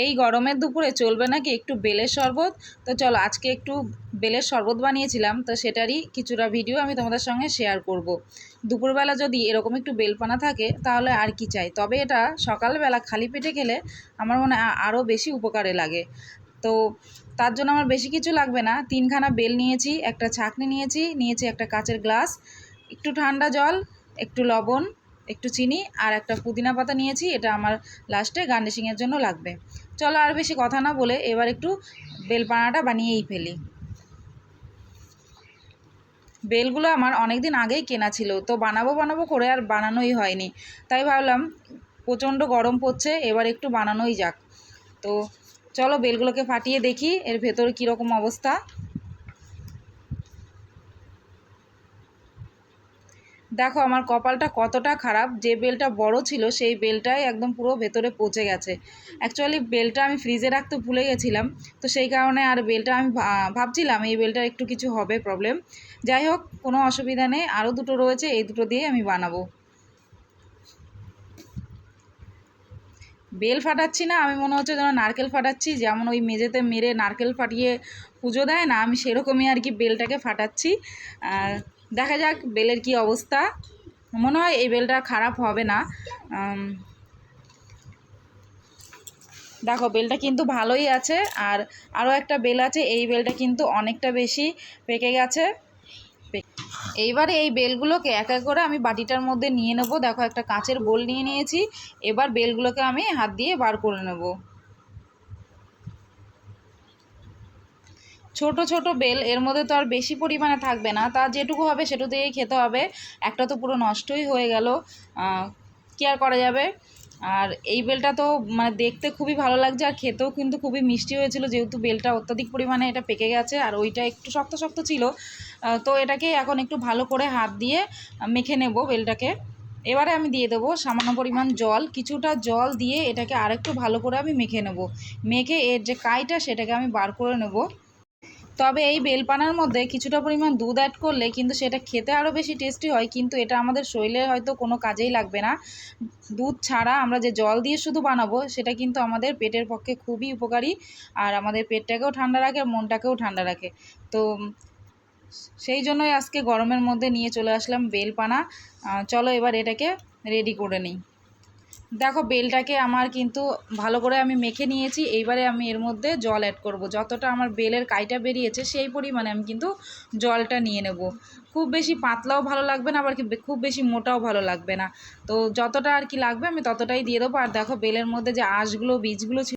এই গরমের দুপুরে চলবে নাকি একটু বেলের শরবত। তো চলো আজকে একটু বেলের শরবত বানিয়েছিলাম, তো সেটারই কিছুটা ভিডিও আমি তোমাদের সঙ্গে শেয়ার করব। দুপুরবেলা যদি এরকম একটু বেলপানা থাকে তাহলে আর কি চাই, তবে এটা সকালবেলা খালি পেটে খেলে আমার মনে হয় আরও বেশি উপকারে লাগে। তো তার জন্য আমার বেশি কিছু লাগবে না, 3খানা বেল নিয়েছি, একটা ছাঁকনি নিয়েছি একটা কাচের গ্লাস, একটু ঠান্ডা জল, একটু লবণ, একটু চিনি আর একটা পুদিনা পাতা নিয়েছি। এটা আমার লাস্টে গার্নিশিংয়ের জন্য লাগবে। চলো আর বেশি কথা না বলে এবার একটু বেলপানাটা বানিয়েই ফেলি। বেলগুলো আমার অনেক দিন আগেই কেনা ছিল, তো বানাবো করে আর বানানোই হয়নি। তাই ভাবলাম প্রচণ্ড গরম পড়ছে, এবার একটু বানানোই যাক। তো চলো বেলগুলোকে ফাটিয়ে দেখি এর ভেতরে কীরকম অবস্থা। দেখো আমার কপালটা কতটা খারাপ, যে বেলটা বড় ছিল সেই বেলটাই একদম পুরো ভেতরে পচে গেছে। অ্যাকচুয়ালি বেলটা আমি ফ্রিজে রাখতে ভুলে গেছিলাম, তো সেই কারণে আর বেলটা আমি ভাবছিলাম এই বেলটার একটু কিছু হবে প্রবলেম। যাই হোক, কোনো অসুবিধা নেই, আরও দুটো রয়েছে, এই দুটো দিয়ে আমি বানাবো। বেল ফাটাচ্ছি না, আমি মনে হচ্ছে যেন নারকেল ফাটাচ্ছি, যেমন ওই মেঝেতে মেরে নারকেল ফাটিয়ে পুজো দেয় না, আমি সেরকমই আর কি বেলটাকে ফাটাচ্ছি। দেখা যাক বেলের কি অবস্থা। মনে হয় এই বেলটা খারাপ হবে না। দেখো বেলটা কিন্তু ভালোই আছে, আর আরও একটা বেল আছে, এই বেলটা কিন্তু অনেকটা বেশি পেকে গেছে। এইবারে এই বেলগুলোকে এক এক করে আমি বাটিটার মধ্যে নিয়ে নেব। দেখো একটা কাঁচের বোল নিয়ে নিয়েছি, এবার বেলগুলোকে আমি হাত দিয়ে বার করে নেব। ছোট ছোট বেল, এর মধ্যে তো আর বেশি পরিমাণে থাকবে না, তা যেটুকু হবে সেটু দিয়েই খেতে হবে। একটা তো পুরো নষ্টই হয়ে গেল, কী আর করা যাবে। আর এই বেলটা তো মানে দেখতে খুবই ভালো লাগছে, আর খেতেও কিন্তু খুবই মিষ্টি হয়েছিল, যেহেতু বেলটা অত্যাধিক পরিমাণে এটা পেকে গেছে আর ওইটা একটু শক্ত শক্ত ছিল। তো এটাকে এখন একটু ভালো করে হাত দিয়ে মেখে নেব বেলটাকে। এবারে আমি দিয়ে দেবো সামান্য পরিমাণ জল, কিছুটা জল দিয়ে এটাকে আরেকটু ভালো করে আমি মেখে নেব। মেখে এর যে কাইটা সেটাকে আমি বার করে নেব। তবে এই বেলপানার মধ্যে কিছুটা পরিমাণ দুধ অ্যাড করলে কিন্তু সেটা খেতে আরও বেশি টেস্টি হয়, কিন্তু এটা আমাদের শরীরে হয়তো কোনো কাজেই লাগবে না। দুধ ছাড়া আমরা যে জল দিয়ে শুধু বানাবো সেটা কিন্তু আমাদের পেটের পক্ষে খুবই উপকারী, আর আমাদের পেটটাকেও ঠান্ডা রাখে আর মনটাকেও ঠান্ডা রাখে। তো সেই জন্যই আজকে গরমের মধ্যে নিয়ে চলে আসলাম বেলপানা। চলো এবার এটাকে রেডি করে নিই। দেখো বেলটাকে আমার কিন্তু ভালো করে আমি মেখে নিয়েছি, এইবারে আমি এর মধ্যে জল অ্যাড করব। যতটা আমার বেলের কাইটা বেরিয়েছে সেই পরিমাণে আমি কিন্তু জলটা নিয়ে নেব। খুব বেশি পাতলাও ভালো লাগবে না, আবার খুব বেশি মোটাও ভালো লাগবে না। তো যতটা আর কি লাগবে আমি ততটাই দিয়ে দেবো। আর দেখো বেলের মধ্যে যে আঁশগুলো বীজগুলো ছিল